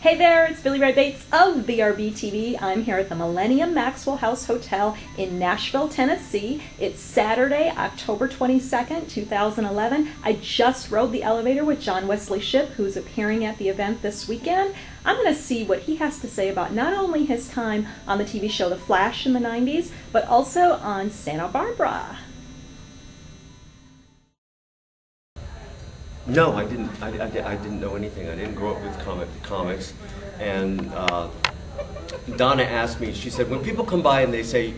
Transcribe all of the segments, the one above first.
Hey there, it's Billie Rae Bates of BRBTV. I'm here at the Millennium Maxwell House Hotel in Nashville, Tennessee. It's Saturday, October 22nd, 2011. I just rode the elevator with John Wesley Shipp, who's appearing at the event this weekend. I'm going to see what he has to say about not only his time on the TV show The Flash in the 90s, but also on Santa Barbara. No, I didn't. I didn't know anything. I didn't grow up with comics. And Donna asked me. She said, "When people come by and they say,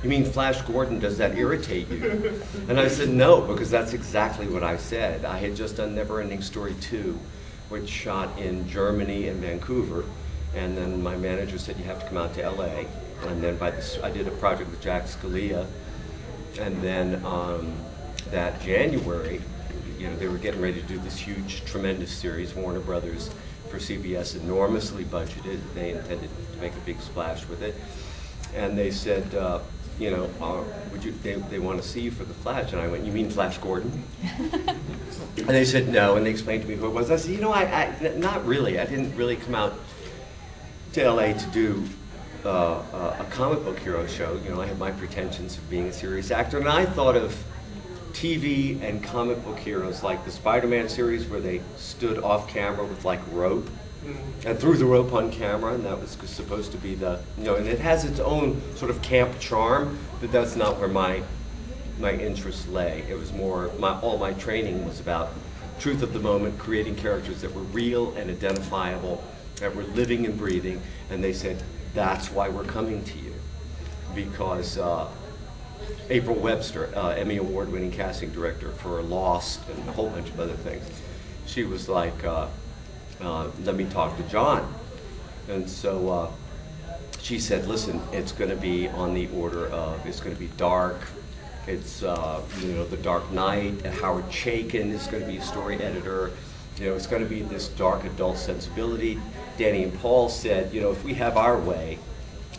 'You mean Flash Gordon? Does that irritate you?'" And I said, "No, because that's exactly what I said. I had just done Never-Ending Story 2, which shot in Germany and Vancouver, and then my manager said you have to come out to LA. And then I did a project with Jack Scalia, and then that January." You know, they were getting ready to do this huge, tremendous series, Warner Brothers for CBS, enormously budgeted. They intended to make a big splash with it. And they said, you know, they want to see you for The Flash. And I went, "You mean Flash Gordon?" And they said no, and they explained to me who it was. I said, "You know, not really. I didn't really come out to LA to do a comic book hero show. You know, I had my pretensions of being a serious actor, and I thought of TV and comic book heroes like the Spider-Man series where they stood off camera with like rope and threw the rope on camera, and that was supposed to be the, you know, and it has its own sort of camp charm, but that's not where my interest lay. It was more, all my training was about truth of the moment, creating characters that were real and identifiable, that were living and breathing, and they said, "That's why we're coming to you." Because April Webster, Emmy Award-winning casting director for Lost and a whole bunch of other things, she was like, "Let me talk to John." And so she said, "Listen, it's going to be on the order of, it's going to be dark. It's, you know, The Dark Knight. Howard Chaykin is going to be a story editor. You know, it's going to be this dark adult sensibility." Danny and Paul said, "You know, if we have our way,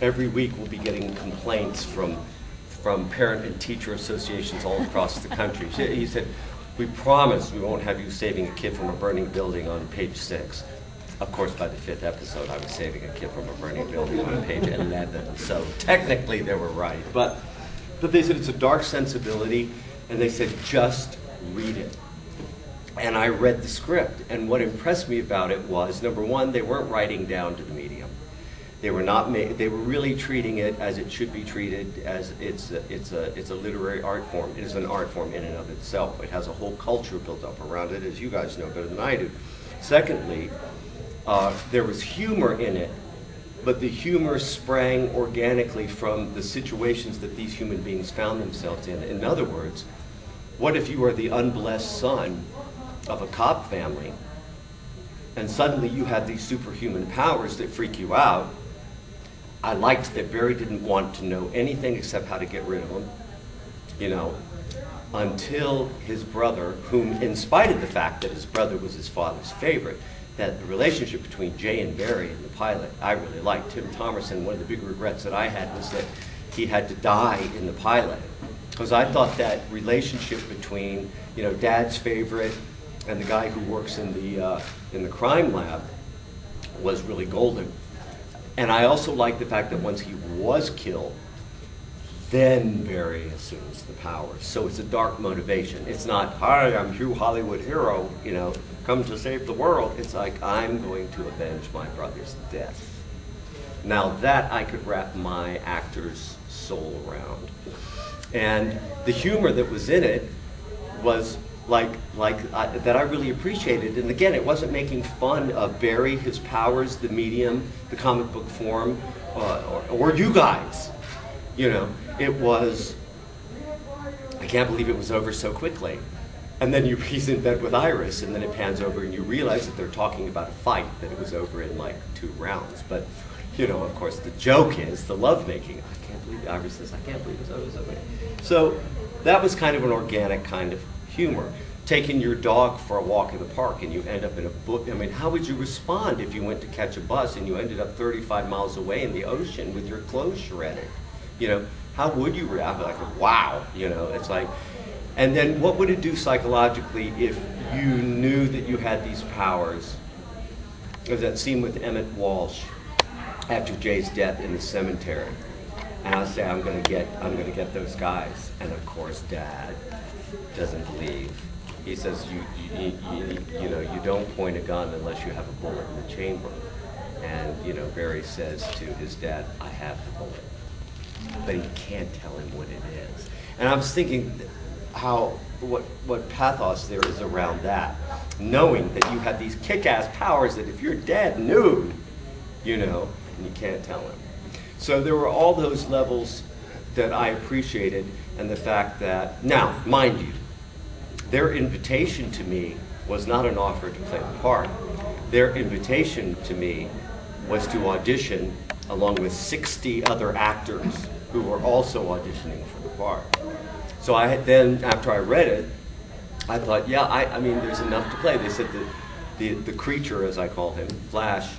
every week we'll be getting complaints from parent and teacher associations all across the country." He said, "We promise we won't have you saving a kid from a burning building on page 6. Of course, by the 5th episode, I was saving a kid from a burning building on page 11. So technically, they were right. But they said it's a dark sensibility, and they said, "Just read it." And I read the script, and what impressed me about it was, number one, they weren't writing down to the medium. They were not. They were really treating it as it should be treated, as it's a literary art form. It is an art form in and of itself. It has a whole culture built up around it, as you guys know better than I do. Secondly, there was humor in it, but the humor sprang organically from the situations that these human beings found themselves in. In other words, what if you were the unblessed son of a cop family, and suddenly you had these superhuman powers that freak you out? I liked that Barry didn't want to know anything except how to get rid of him, you know, until his brother, whom, in spite of the fact that his brother was his father's favorite, that the relationship between Jay and Barry in the pilot, I really liked. Tim Thomerson, one of the big regrets that I had was that he had to die in the pilot, because I thought that relationship between, you know, Dad's favorite and the guy who works in the crime lab was really golden. And I also like the fact that once he was killed, then Barry assumes the powers. So it's a dark motivation. It's not, "Hi, I'm Hugh Hollywood hero, you know, come to save the world." It's like, "I'm going to avenge my brother's death." Now that I could wrap my actor's soul around. And the humor that was in it was that I really appreciated. And again, it wasn't making fun of Barry, his powers, the medium, the comic book form, or you guys. You know, it was, I can't believe it was over so quickly. And then he's in bed with Iris, and then it pans over and you realize that they're talking about a fight, that it was over in like 2 rounds. But, you know, of course, the joke is the lovemaking. I can't believe, Iris says, "I can't believe it's over so quick." So that was kind of an organic kind of humor. Taking your dog for a walk in the park and you end up in a book. I mean, how would you respond if you went to catch a bus and you ended up 35 miles away in the ocean with your clothes shredded? You know, how would you react? Like, wow, you know, it's like, and then what would it do psychologically if you knew that you had these powers was that scene with Emmett Walsh after Jay's death in the cemetery. And I say, I'm gonna get those guys. And of course, Dad doesn't believe. He says, you know, you don't point a gun unless you have a bullet in the chamber. And, you know, Barry says to his dad, I have the bullet. But he can't tell him what it is. And I was thinking what pathos there is around that. Knowing that you have these kick-ass powers that if your dad knew, you know, and you can't tell him. So there were all those levels that I appreciated, and the fact that, now, mind you, their invitation to me was not an offer to play the part. Their invitation to me was to audition along with 60 other actors who were also auditioning for the part. So I had then, after I read it, I thought, yeah, I mean, there's enough to play. They said that the creature, as I call him, Flash,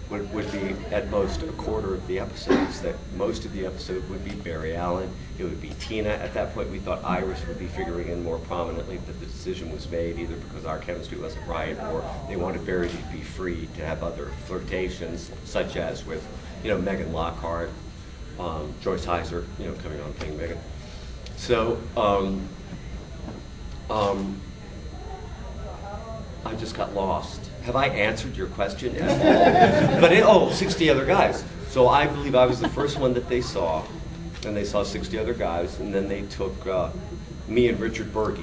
would be at most a quarter of the episodes, that most of the episode would be Barry Allen, it would be Tina. At that point we thought Iris would be figuring in more prominently, but the decision was made either because our chemistry wasn't right or they wanted Barry to be free to have other flirtations, such as with, you know, Megan Lockhart, Joyce Heiser, you know, coming on playing Megan. So, I just got lost. Have I answered your question at all? But 60 other guys. So I believe I was the first one that they saw, and they saw 60 other guys, and then they took me and Richard Berge,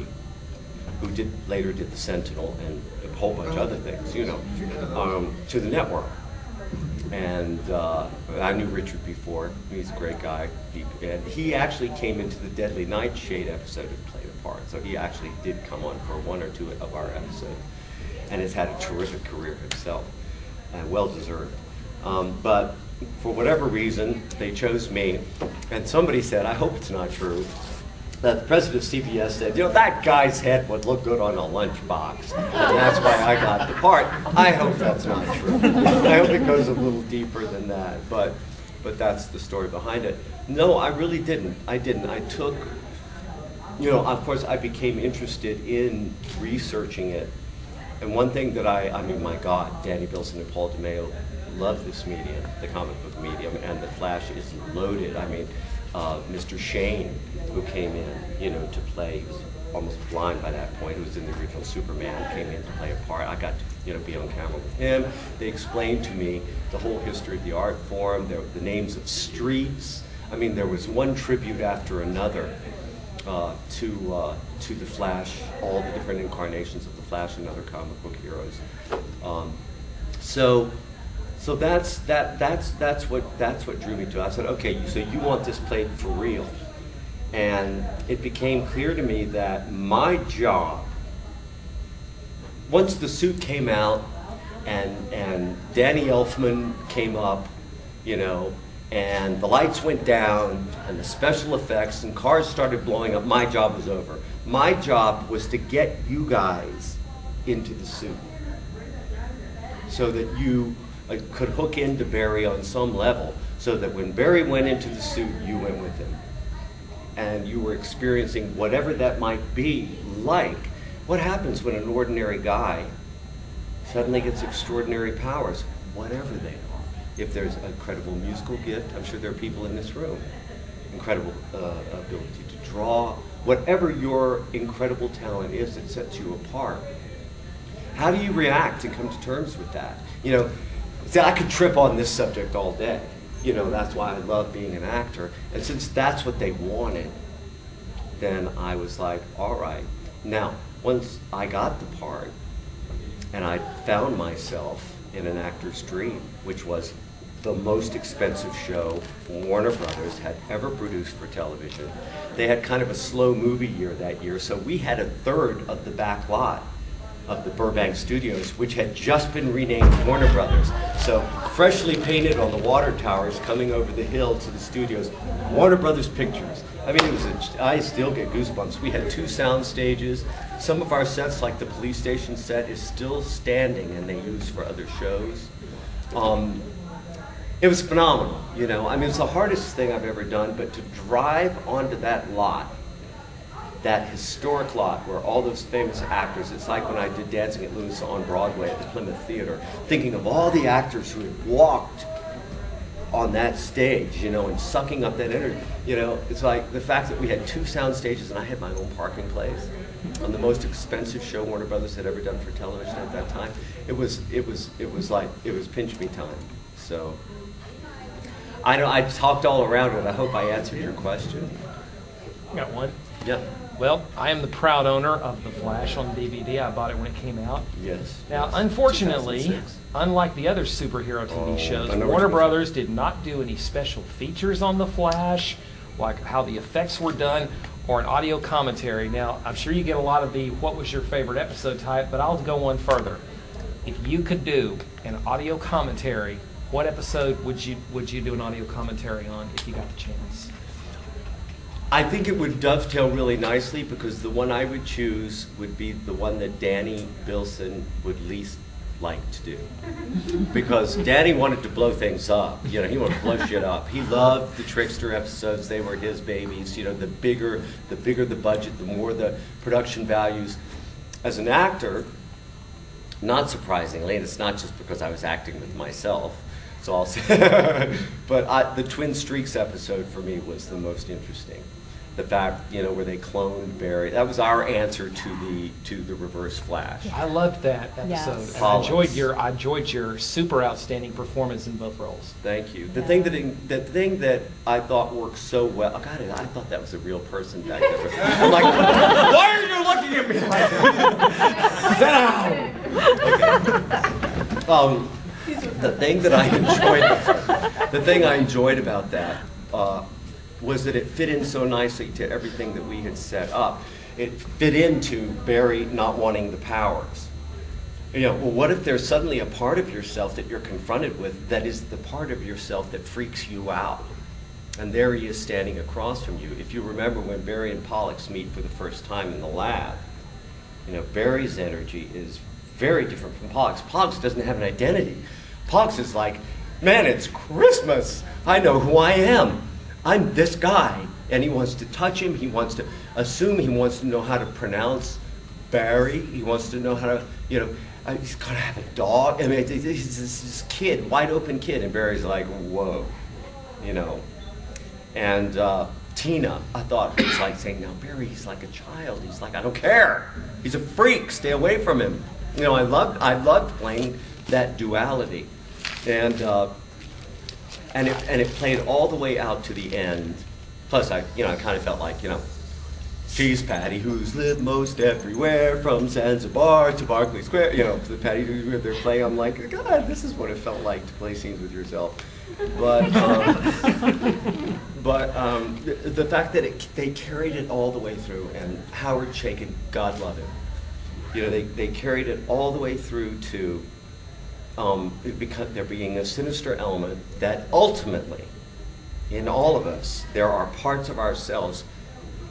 who later did The Sentinel and a whole bunch of other things, you know, to the network. And I knew Richard before. He's a great guy. And he actually came into the Deadly Nightshade episode and played a part. So he actually did come on for one or two of our episodes, and has had a terrific career himself, and well deserved. But for whatever reason, they chose me. And somebody said, I hope it's not true, that the president of CBS said, you know, that guy's head would look good on a lunchbox, and that's why I got the part. I hope that's not true. I hope it goes a little deeper than that, but that's the story behind it. No, I really didn't. I took, you know, of course I became interested in researching it. And one thing that I mean, my God, Danny Bilson and Paul DeMeo love this medium, the comic book medium, and the Flash is loaded. I mean, Mr. Shane, who came in, you know, to play, he was almost blind by that point, who was in the original Superman, came in to play a part. I got to, you know, be on camera with him. They explained to me the whole history of the art form, the names of streets. I mean, there was one tribute after another to the Flash, all the different incarnations of the Flash and other comic book heroes. So that's what drew me to it. I said, okay, so you want this played for real, and it became clear to me that my job, once the suit came out, and Danny Elfman came up, you know, and the lights went down, and the special effects, and cars started blowing up, my job was over. My job was to get you guys into the suit so that you could hook into Barry on some level, so that when Barry went into the suit, you went with him. And you were experiencing whatever that might be like. What happens when an ordinary guy suddenly gets extraordinary powers, whatever they are? If there's a incredible musical gift, I'm sure there are people in this room, incredible ability to draw, whatever your incredible talent is that sets you apart. How do you react and come to terms with that? You know, see, I could trip on this subject all day. You know, that's why I love being an actor. And since that's what they wanted, then I was like, all right. Now, once I got the part, and I found myself in an actor's dream, which was the most expensive show Warner Brothers had ever produced for television. They had kind of a slow movie year that year, so we had a third of the back lot of the Burbank Studios, which had just been renamed Warner Brothers. So freshly painted on the water towers coming over the hill to the studios, Warner Brothers Pictures. I mean, I still get goosebumps. We had 2 sound stages. Some of our sets, like the police station set, is still standing and they use for other shows. It was phenomenal, you know. I mean, it's the hardest thing I've ever done, but to drive onto that lot that historic lot where all those famous actors, it's like when I did Dancing at Lewis on Broadway at the Plymouth Theater, thinking of all the actors who had walked on that stage, you know, and sucking up that energy. You know, it's like the fact that we had 2 sound stages and I had my own parking place on the most expensive show Warner Brothers had ever done for television at that time. It was pinch me time. So I know I talked all around it. I hope I answered your question. I got one. Yeah. Well, I am the proud owner of The Flash on DVD. I bought it when it came out. Yes. Now, yes. unfortunately, 2006. Unlike the other superhero TV shows, I know what Warner you're saying. Brothers did not do any special features on The Flash, like how the effects were done, or an audio commentary. Now, I'm sure you get a lot of the what was your favorite episode type, but I'll go one further. If you could do an audio commentary, what episode would you do an audio commentary on if you got the chance? I think it would dovetail really nicely because the one I would choose would be the one that Danny Bilson would least like to do. Because Danny wanted to blow things up. You know, he wanted to blow shit up. He loved the Trickster episodes. They were his babies. You know, the bigger the budget, the more the production values. As an actor, not surprisingly, and it's not just because I was acting with myself, so I'll say, but the Twin Streaks episode for me was the most interesting. The fact, you know, where they cloned Barry. That was our answer to the Reverse Flash. I loved that episode. Yes. And I enjoyed your super outstanding performance in both roles. Thank you. The thing that I thought worked so well. Oh God, I thought that was a real person back there. I'm like, why are you looking at me like that? Sit down. Okay. The thing I enjoyed about that was that it fit in so nicely to everything that we had set up. It fit into Barry not wanting the powers. You know, well, what if there's suddenly a part of yourself that you're confronted with that is the part of yourself that freaks you out? And there he is standing across from you. If you remember when Barry and Pollux meet for the first time in the lab, you know, Barry's energy is very different from Pollux. Pollux doesn't have an identity. Pollux is like, man, it's Christmas. I know who I am. I'm this guy. And he wants to touch him. He wants to assume. He wants to know how to pronounce Barry. He wants to know how to, you know, he's going to have a dog. I mean, he's this kid, wide open kid. And Barry's like, whoa, you know. And Tina, I thought, was like saying, now Barry's like a child. He's like, I don't care. He's a freak. Stay away from him. You know, I loved playing that duality. And it played all the way out to the end. Plus, I kind of felt like, you know, she's Patty, who's lived most everywhere, from Zanzibar to Berkeley Square. You know, the Patty who they're playing. I'm like, God, this is what it felt like to play scenes with yourself. But the fact that they carried it all the way through, and Howard Chaykin, God love him. You know, they carried it all the way through to there being a sinister element that ultimately, in all of us, there are parts of ourselves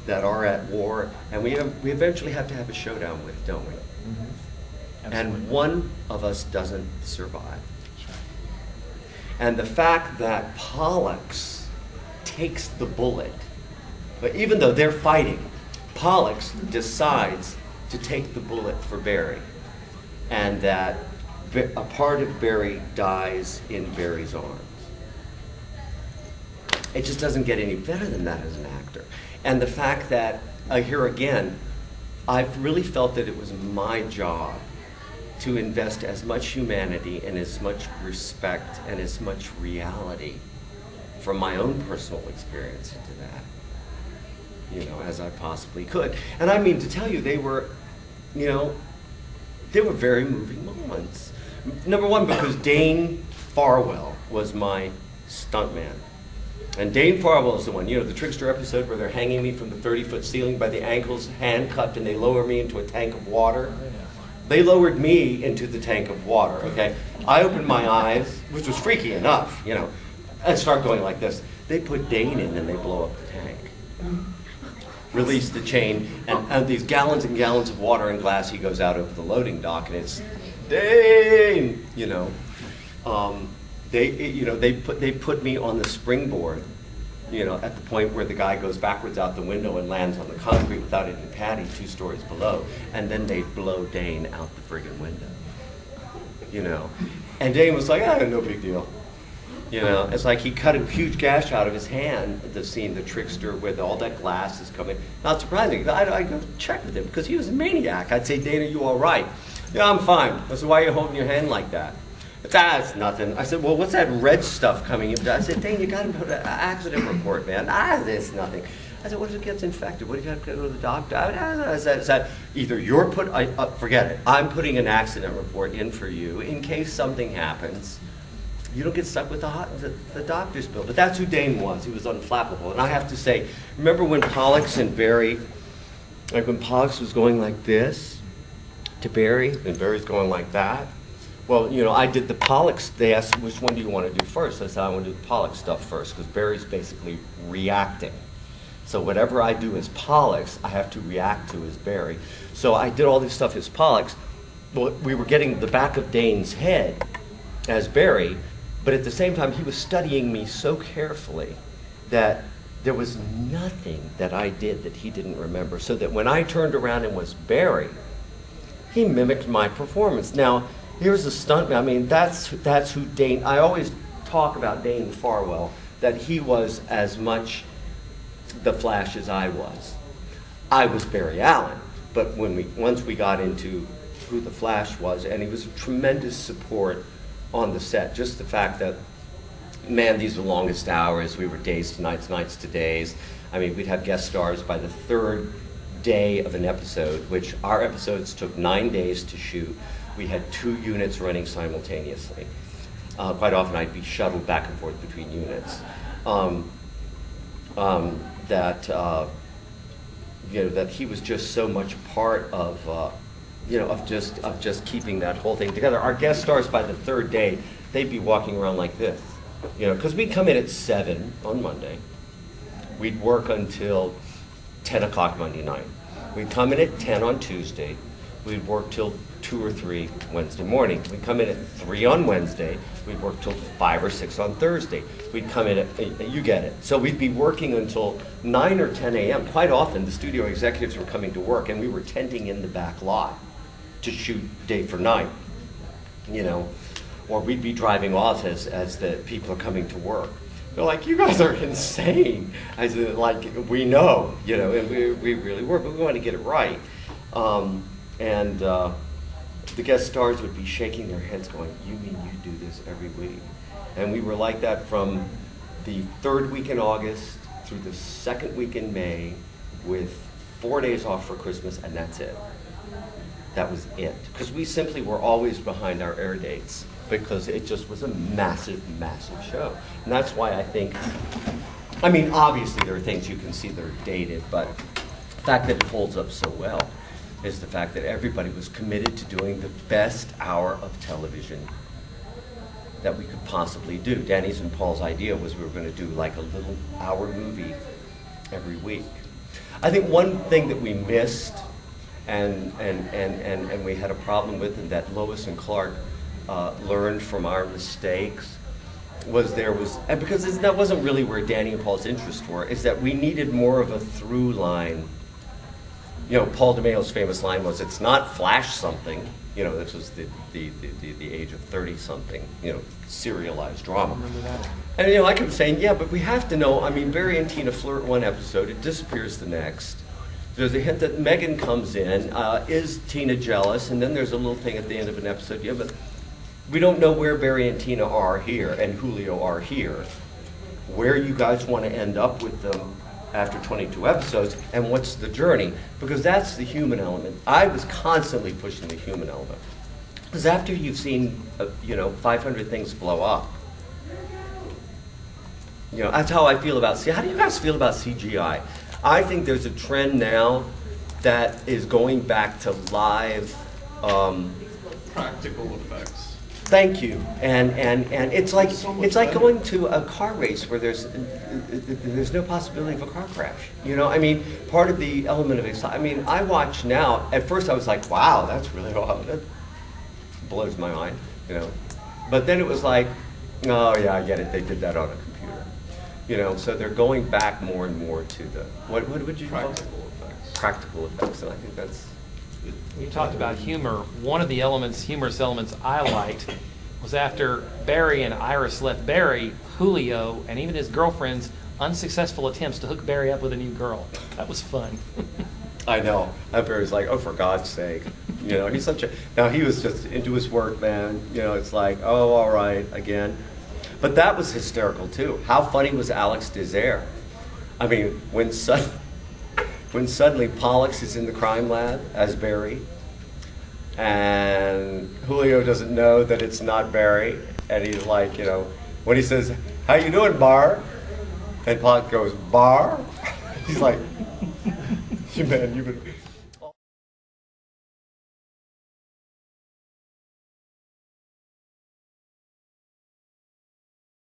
that are at war, and we eventually have to have a showdown with, don't we? Mm-hmm. And one of us doesn't survive. Sure. And the fact that Pollux takes the bullet, but even though they're fighting, Pollux decides to take the bullet for Barry, and that a part of Barry dies in Barry's arms. It just doesn't get any better than that as an actor. And the fact that, here again, I've really felt that it was my job to invest as much humanity and as much respect and as much reality from my own personal experience into that, you know, as I possibly could. And I mean, to tell you, they were, you know, they were very moving moments. Number one, because Dane Farwell was my stuntman. And Dane Farwell is the one, you know, the Trickster episode where they're hanging me from the 30-foot ceiling by the ankles, handcuffed, and they lower me into a tank of water. They lowered me into the tank of water, okay? I opened my eyes, which was freaky enough, you know, and start going like this. They put Dane in and they blow up the tank. Release the chain, and these gallons and gallons of water and glass, he goes out over the loading dock, and it's Dane, you know. They put me on the springboard you know, at the point where the guy goes backwards out the window and lands on the concrete without any padding 2 stories below, and then they blow Dane out the friggin' window, you know. And Dane was like, no big deal. You know, it's like he cut a huge gash out of his hand, the scene, the trickster, with all that glass is coming. Not surprising. I go check with him because he was a maniac. I'd say, Dana, you all right? Yeah, I'm fine. I said, why are you holding your hand like that? It's nothing. I said, well, what's that red stuff coming in? I said, Dane, you got to put an accident report, man. It's nothing. I said, what if it gets infected? What if you have to go to the doctor? I said, either you're forget it. I'm putting an accident report in for you in case something happens. You don't get stuck with the doctor's bill. But that's who Dane was. He was unflappable. And I have to say, remember when Pollux and Barry, like when Pollux was going like this to Barry, and Barry's going like that? Well, you know, I did the Pollux. They asked, which one do you want to do first? I said, I want to do the Pollux stuff first, because Barry's basically reacting. So whatever I do as Pollux, I have to react to as Barry. So I did all this stuff as Pollux. Well, we were getting the back of Dane's head as Barry, but at the same time, he was studying me so carefully that there was nothing that I did that he didn't remember. So that when I turned around and was Barry, he mimicked my performance. Now, here's a stuntman. I mean, that's who Dane. I always talk about Dane Farwell, that he was as much the Flash as I was. I was Barry Allen, but once we got into who the Flash was, and he was a tremendous support on the set. Just the fact that, man, these were longest hours. We were days to nights, nights to days. I mean, we'd have guest stars by the 3rd day of an episode, which our episodes took 9 days to shoot. We had 2 units running simultaneously. Quite often I'd be shuttled back and forth between units. That he was just so much part of, of just keeping that whole thing together. Our guest stars by the 3rd day, they'd be walking around like this, because we'd come in at 7 on Monday. We'd work until 10 o'clock Monday night. We'd come in at 10 on Tuesday. We'd work till 2 or 3 Wednesday morning. We'd come in at 3 on Wednesday. We'd work till 5 or 6 on Thursday. We'd come in at, you get it. So we'd be working until 9 or 10 a.m. Quite often the studio executives were coming to work and we were tenting in the back lot to shoot day for night, or we'd be driving off as the people are coming to work. They're like, you guys are insane. I said, like, we know, and we really were, but we want to get it right. The guest stars would be shaking their heads going, you mean you do this every week? And we were like that from the 3rd week in August through the 2nd week in May, with 4 days off for Christmas, and that's it. That was it. Because we simply were always behind our air dates, because it just was a massive, massive show. And that's why I think, obviously there are things you can see that are dated, but the fact that it holds up so well is the fact that everybody was committed to doing the best hour of television that we could possibly do. Danny's and Paul's idea was we were going to do like a little hour movie every week. I think one thing that we missed and we had a problem with, and that Lois and Clark learned from our mistakes, and because that wasn't really where Danny and Paul's interests were, is that we needed more of a through line. Paul DeMeo's famous line was, "It's not Flash something." This was the age of 30-something, serialized drama. Remember that? And I kept saying, yeah, but we have to know. Barry and Tina flirt one episode, it disappears the next. There's a hint that Megan comes in. Is Tina jealous? And then there's a little thing at the end of an episode. Yeah, but we don't know where Barry and Tina are here, and Julio are here. Where you guys want to end up with them after 22 episodes, and what's the journey? Because that's the human element. I was constantly pushing the human element. Because after you've seen, 500 things blow up, that's how I feel about, how do you guys feel about CGI? I think there's a trend now that is going back to live, practical effects. Thank you. And it's like going to a car race where there's no possibility of a car crash. Part of the element of excitement. I watch now. At first, I was like, "Wow, that's really awesome." That blows my mind. But then it was like, "Oh yeah, I get it. They did that on a computer." You know, so they're going back more and more to the, what would you call it? Practical effects, and I think that's. You talked about humor. One of the humorous elements I liked was after Barry and Iris left Barry, Julio, and even his girlfriend's unsuccessful attempts to hook Barry up with a new girl. That was fun. I know. And Barry's like, oh, for God's sake. You know, he's such a, now he was just into his work, man. You know, it's like, oh, all right, again. But that was hysterical, too. How funny was Alex Desire? I mean, when suddenly Pollux is in the crime lab as Barry, and Julio doesn't know that it's not Barry, and he's like, you know, when he says, how you doing, Bar? And Pollux goes, Bar? He's like, man,